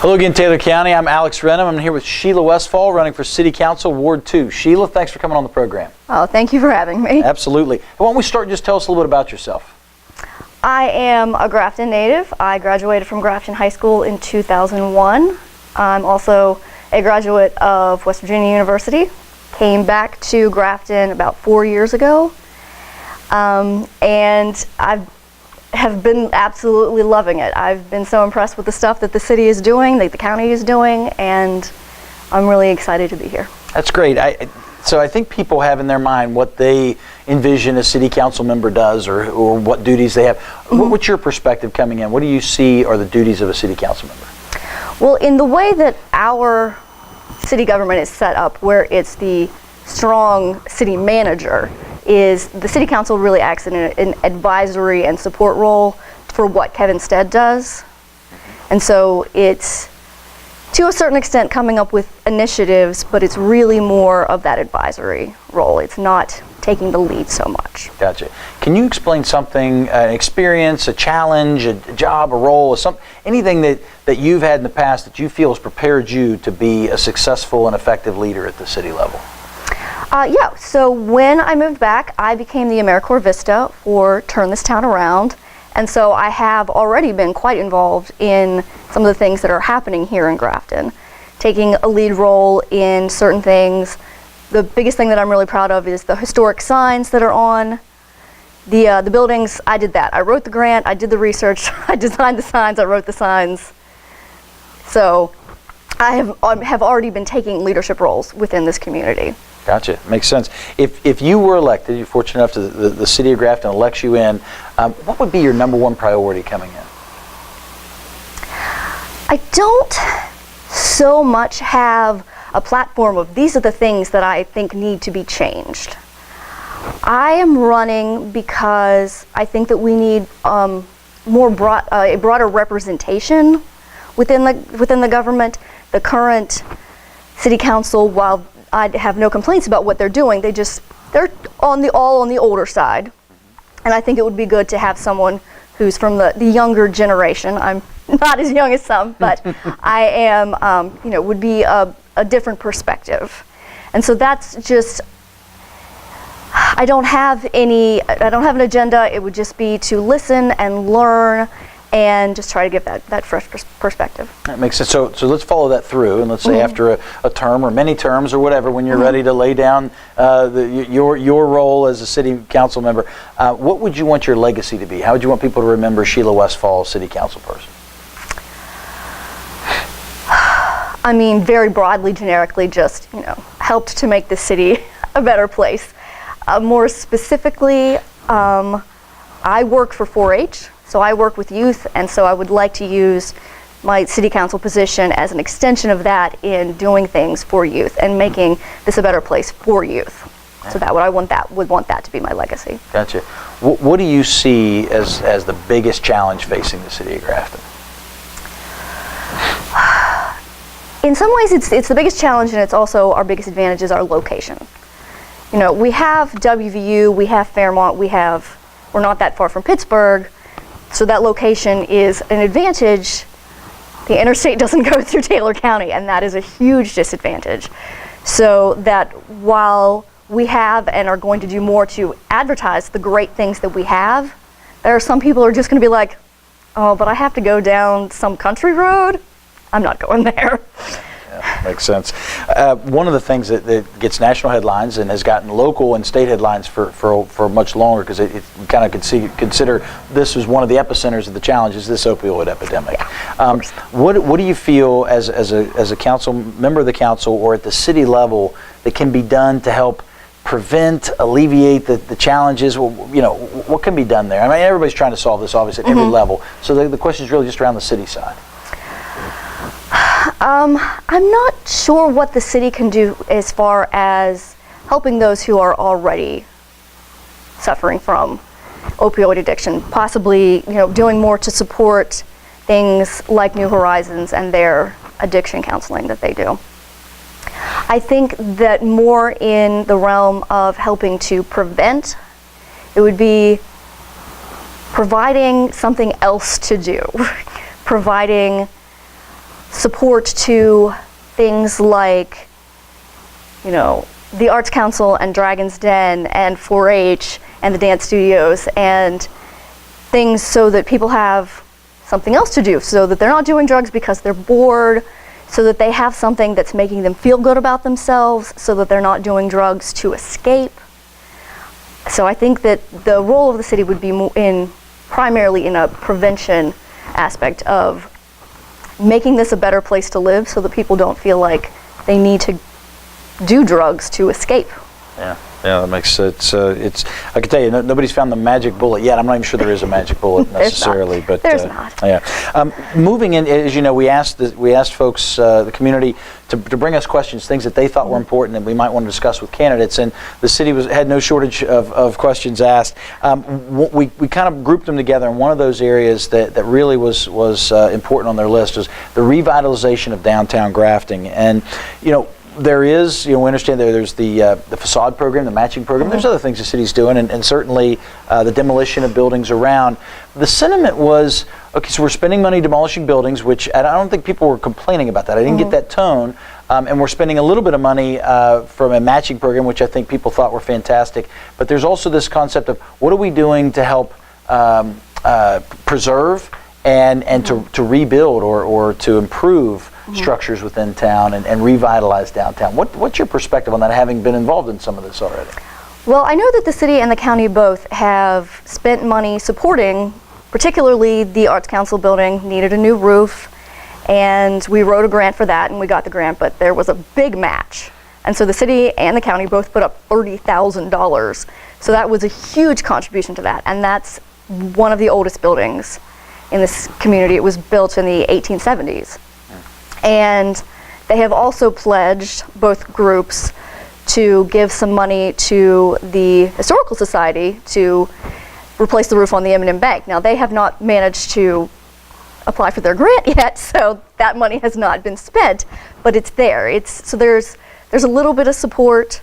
Hello again, Taylor County. I'm Alex Renham. I'm here with Sheila Westfall, running for City Council, Ward 2. Sheila, thanks for coming on the program. Oh, thank you for having me. Absolutely. Why don't we start, just tell us a little bit about yourself. I am a Grafton native. I graduated from Grafton High School in 2001. I'm also a graduate of West Virginia University. Came back to Grafton about 4 years ago. And I have been absolutely loving it. I've been so impressed with the stuff that the city is doing, that the county is doing, and I'm really excited to be here. That's great. So I think people have in their mind what they envision a city council member does or what duties they have. Mm-hmm. What's your perspective coming in? What do you see are the duties of a city council member? Well, in the way that our city government is set up, where it's the strong city manager, is the city council really acts in an advisory and support role for what Kevin Stead does. And so it's, to a certain extent, coming up with initiatives, but it's really more of that advisory role. It's not taking the lead so much. Gotcha. Can you explain something, an experience, a challenge, a job, a role, anything that you've had in the past that you feel has prepared you to be a successful and effective leader at the city level? Yeah, so when I moved back, I became the AmeriCorps Vista for Turn This Town Around. And so I have already been quite involved in some of the things that are happening here in Grafton, taking a lead role in certain things. The biggest thing that I'm really proud of is the historic signs that are on the buildings. I did that. I wrote the grant, I did the research, I designed the signs, I wrote the signs. So I have already been taking leadership roles within this community. Gotcha. Makes sense. If you were elected, you're fortunate enough to the city of Grafton elects you in, what would be your number one priority coming in? I don't so much have a platform of these are the things that I think need to be changed. I am running because I think that we need a broader representation within the government. The current city council, while I have no complaints about what they're doing, they're all on the older side. And I think it would be good to have someone who's from the younger generation. I'm not as young as some, but I am, would be a different perspective. And so that's just, I don't have an agenda. It would just be to listen and learn and just try to give that fresh perspective. That makes sense. So let's follow that through, and let's say after a term or many terms or whatever, when you're ready to lay down your role as a city council member, what would you want your legacy to be? How would you want people to remember Sheila Westfall, city council person? I mean, very broadly, generically, just helped to make the city a better place. More specifically, I work for 4-H. So I work with youth, and so I would like to use my city council position as an extension of that in doing things for youth and making this a better place for youth. So that would want that to be my legacy. Gotcha. What do you see as the biggest challenge facing the city of Grafton? In some ways, it's the biggest challenge, and it's also our biggest advantage is our location. We have WVU, we have Fairmont, we're not that far from Pittsburgh. So that location is an advantage. The interstate doesn't go through Taylor County, and that is a huge disadvantage. So that while we have and are going to do more to advertise the great things that we have, there are some people who are just going to be like, oh, but I have to go down some country road? I'm not going there. Yeah, makes sense. One of the things that gets national headlines and has gotten local and state headlines for much longer, because it kind of consider this was one of the epicenters of the challenge, is this opioid epidemic. Yeah, what do you feel as a council member of the council or at the city level that can be done to help prevent, alleviate the challenges? What can be done there? I mean, everybody's trying to solve this, obviously, at every level. So the question is really just around the city side. I'm not sure what the city can do as far as helping those who are already suffering from opioid addiction, possibly doing more to support things like New Horizons and their addiction counseling that they do. I think that more in the realm of helping to prevent, it would be providing something else to do, providing support to things like, the Arts Council and Dragon's Den and 4-H and the dance studios and things so that people have something else to do, so that they're not doing drugs because they're bored, so that they have something that's making them feel good about themselves, so that they're not doing drugs to escape. So I think that the role of the city would be primarily in a prevention aspect of making this a better place to live so that people don't feel like they need to do drugs to escape. Yeah, that makes sense. I can tell you, nobody's found the magic bullet yet. I'm not even sure there is a magic bullet necessarily, but there's not. Yeah. Moving in, as you know, we asked folks, the community, to bring us questions, things that they thought were important that we might want to discuss with candidates, and the city had no shortage of questions asked. We kind of grouped them together, and one of those areas that really was important on their list was the revitalization of downtown Grafton, and there is, we understand there's the facade program, the matching program. There's other things the city's doing, and certainly the demolition of buildings around. The sentiment was, okay, so we're spending money demolishing buildings, which I don't think people were complaining about that. I didn't get that tone. And we're spending a little bit of money from a matching program, which I think people thought were fantastic. But there's also this concept of what are we doing to help preserve and to rebuild or to improve structures within town and revitalize downtown. What's your perspective on that, having been involved in some of this already? Well, I know that the city and the county both have spent money supporting, particularly the Arts Council building needed a new roof, and we wrote a grant for that, and we got the grant, but there was a big match. And so the city and the county both put up $30,000. So that was a huge contribution to that, and that's one of the oldest buildings in this community. It was built in the 1870s. And they have also pledged, both groups, to give some money to the Historical Society to replace the roof on the M&M Bank. Now, they have not managed to apply for their grant yet, so that money has not been spent, but it's there. So there's a little bit of support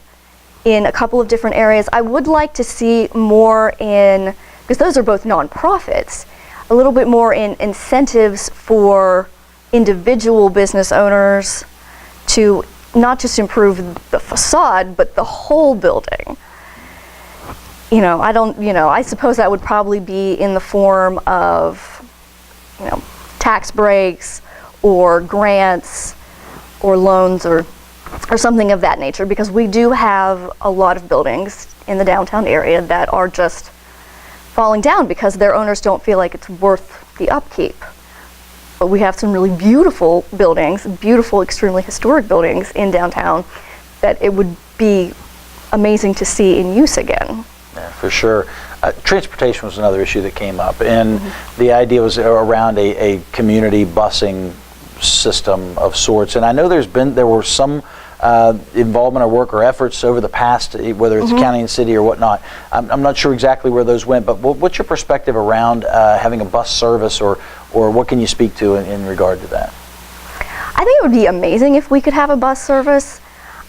in a couple of different areas. I would like to see more in, because those are both nonprofits, a little bit more in incentives for individual business owners to not just improve the facade, but the whole building. I suppose that would probably be in the form of, tax breaks or grants or loans or something of that nature, because we do have a lot of buildings in the downtown area that are just falling down because their owners don't feel like it's worth the upkeep. But we have some really beautiful buildings, beautiful, extremely historic buildings in downtown that it would be amazing to see in use again. Yeah, for sure. Transportation was another issue that came up, and the idea was around a community busing system of sorts. And I know there were some involvement or work or efforts over the past, whether it's county and city or whatnot. I'm not sure exactly where those went, but what's your perspective around having a bus service, or what can you speak to in regard to that? I think it would be amazing if we could have a bus service.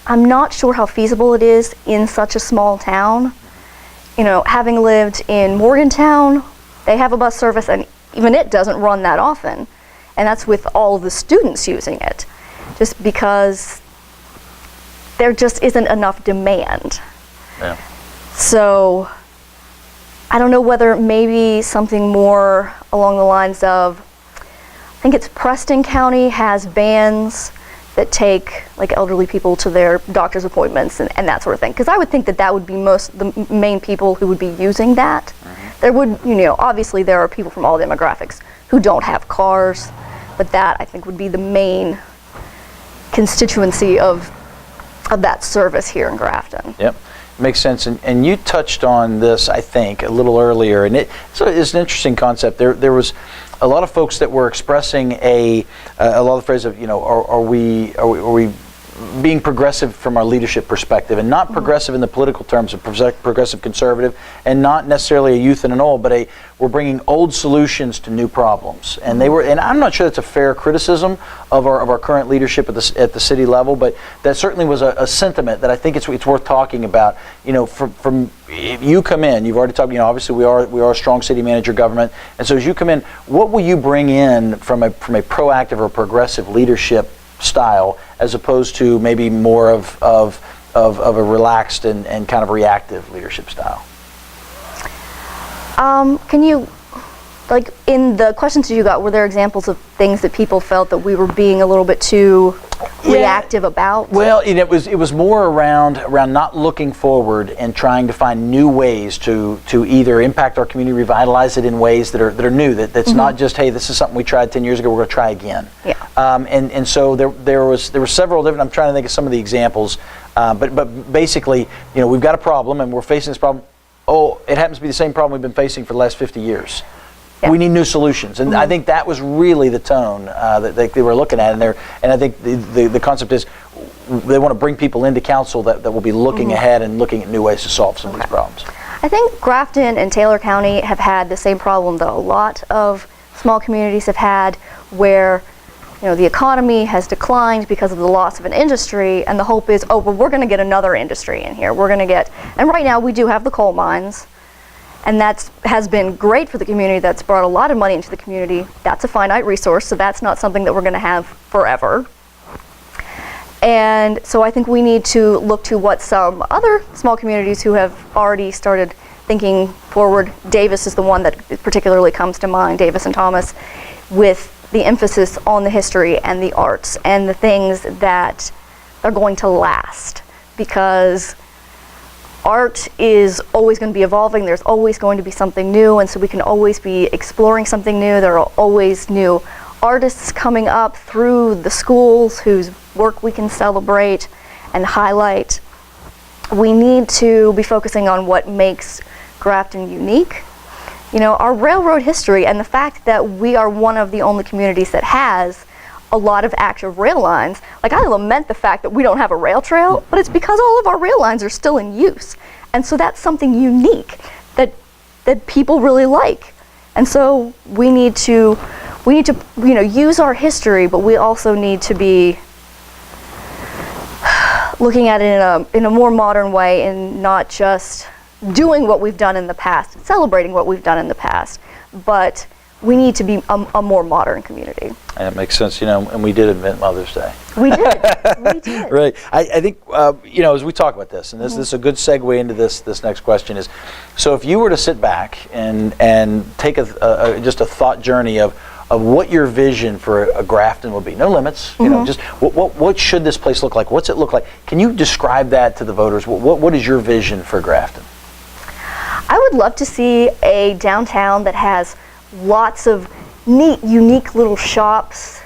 I'm not sure how feasible it is in such a small town. Having lived in Morgantown, they have a bus service, and even it doesn't run that often. And that's with all the students using it, just because there just isn't enough demand. Yeah. So I don't know whether maybe something more along the lines of, I think it's Preston County has vans that take like elderly people to their doctor's appointments and that sort of thing. Because I would think that would be the main people who would be using that. There would, obviously there are people from all demographics who don't have cars, but that I think would be the main constituency of that service here in Grafton. Yep, makes sense. And you touched on this, I think, a little earlier, and so it's an interesting concept. There was a lot of folks that were expressing a lot of the phrase of, are we being progressive from our leadership perspective, and not progressive in the political terms of progressive conservative, and not necessarily a youth and an old, but we're bringing old solutions to new problems. And and I'm not sure that's a fair criticism of our current leadership at the city level, but that certainly was a sentiment that I think it's worth talking about. From if you come in, you've already talked. Obviously we are a strong city manager government, and so as you come in, what will you bring in from a proactive or progressive leadership style, as opposed to maybe more of a relaxed and kind of reactive leadership style? Can you, like, in the questions that you got, were there examples of things that people felt that we were being a little bit too reactive about? Well, it was more around not looking forward and trying to find new ways to either impact our community, revitalize it in ways that are new. That's not just, hey, this is something we tried 10 years ago, we're going to try again. Yeah. And so there were several different. I'm trying to think of some of the examples, but basically, we've got a problem and we're facing this problem. Oh, it happens to be the same problem we've been facing for the last 50 years. Yeah. We need new solutions, and I think that was really the tone that they were looking at, and I think the concept is they want to bring people into council that will be looking ahead and looking at new ways to solve some of these problems. I think Grafton and Taylor County have had the same problem that a lot of small communities have had, where the economy has declined because of the loss of an industry, and the hope is, oh, well, we're going to get another industry in here. And right now we do have the coal mines, and that has been great for the community. That's brought a lot of money into the community. That's a finite resource, so that's not something that we're going to have forever. And so I think we need to look to what some other small communities who have already started thinking forward. Davis is the one that particularly comes to mind, Davis and Thomas, with the emphasis on the history and the arts and the things that are going to last, because art is always going to be evolving. There's always going to be something new, and so we can always be exploring something new. There are always new artists coming up through the schools whose work we can celebrate and highlight. We need to be focusing on what makes Grafton unique. Our railroad history, and the fact that we are one of the only communities that has a lot of active rail lines. Like, I lament the fact that we don't have a rail trail, but it's because all of our rail lines are still in use. And so that's something unique that people really like. And so we need to use our history, but we also need to be looking at it in a more modern way, and not just doing what we've done in the past, celebrating what we've done in the past, but we need to be a more modern community. And it makes sense, and we did invent Mother's Day. We did. We did. Right. I think, as we talk about this, and this is a good segue into this next question is, so if you were to sit back and take just a thought journey of what your vision for a Grafton would be, no limits, just what should this place look like? What's it look like? Can you describe that to the voters? What is your vision for Grafton? I would love to see a downtown that has lots of neat, unique little shops,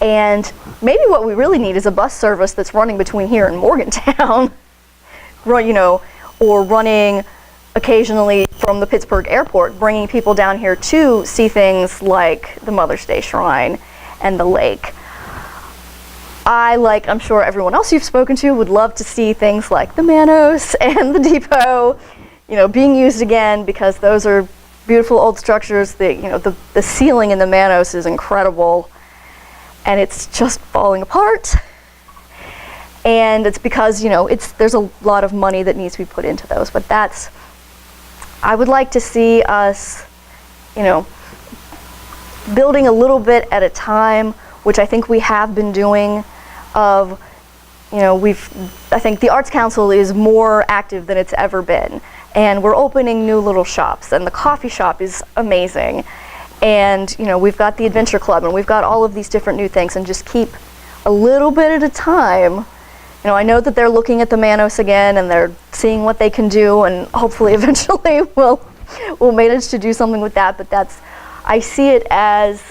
and maybe what we really need is a bus service that's running between here and Morgantown, or running occasionally from the Pittsburgh airport, bringing people down here to see things like the Mother's Day Shrine and the lake. I'm sure everyone else you've spoken to, would love to see things like the Manos and the Depot, being used again, because those are beautiful old structures. The ceiling in the Manos is incredible, and it's just falling apart. And it's because there's a lot of money that needs to be put into those. But I would like to see us, building a little bit at a time, which I think we have been doing. I think the Arts Council is more active than it's ever been. And we're opening new little shops, and the coffee shop is amazing. And we've got the Adventure Club, and we've got all of these different new things, and just keep a little bit at a time. I know that they're looking at the Manos again, and they're seeing what they can do, and hopefully eventually we'll manage to do something with that. But I see it as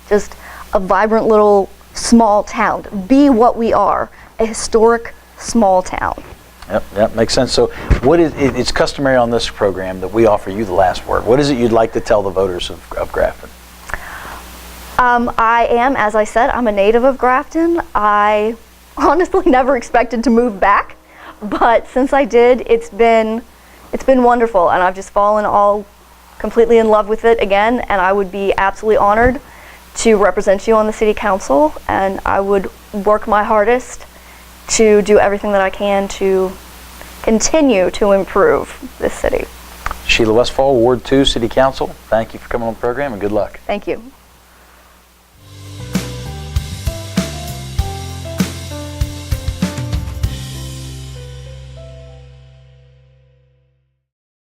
just a vibrant little small town. Be what we are, a historic small town. Yep, makes sense. So it's customary on this program that we offer you the last word. What is it you'd like to tell the voters of Grafton? I am, as I said, I'm a native of Grafton. I honestly never expected to move back, but since I did, it's been wonderful, and I've just fallen all completely in love with it again, and I would be absolutely honored to represent you on the City Council, and I would work my hardest to do everything that I can to continue to improve this city. Sheila Westfall, Ward 2, City Council, thank you for coming on the program and good luck. Thank you.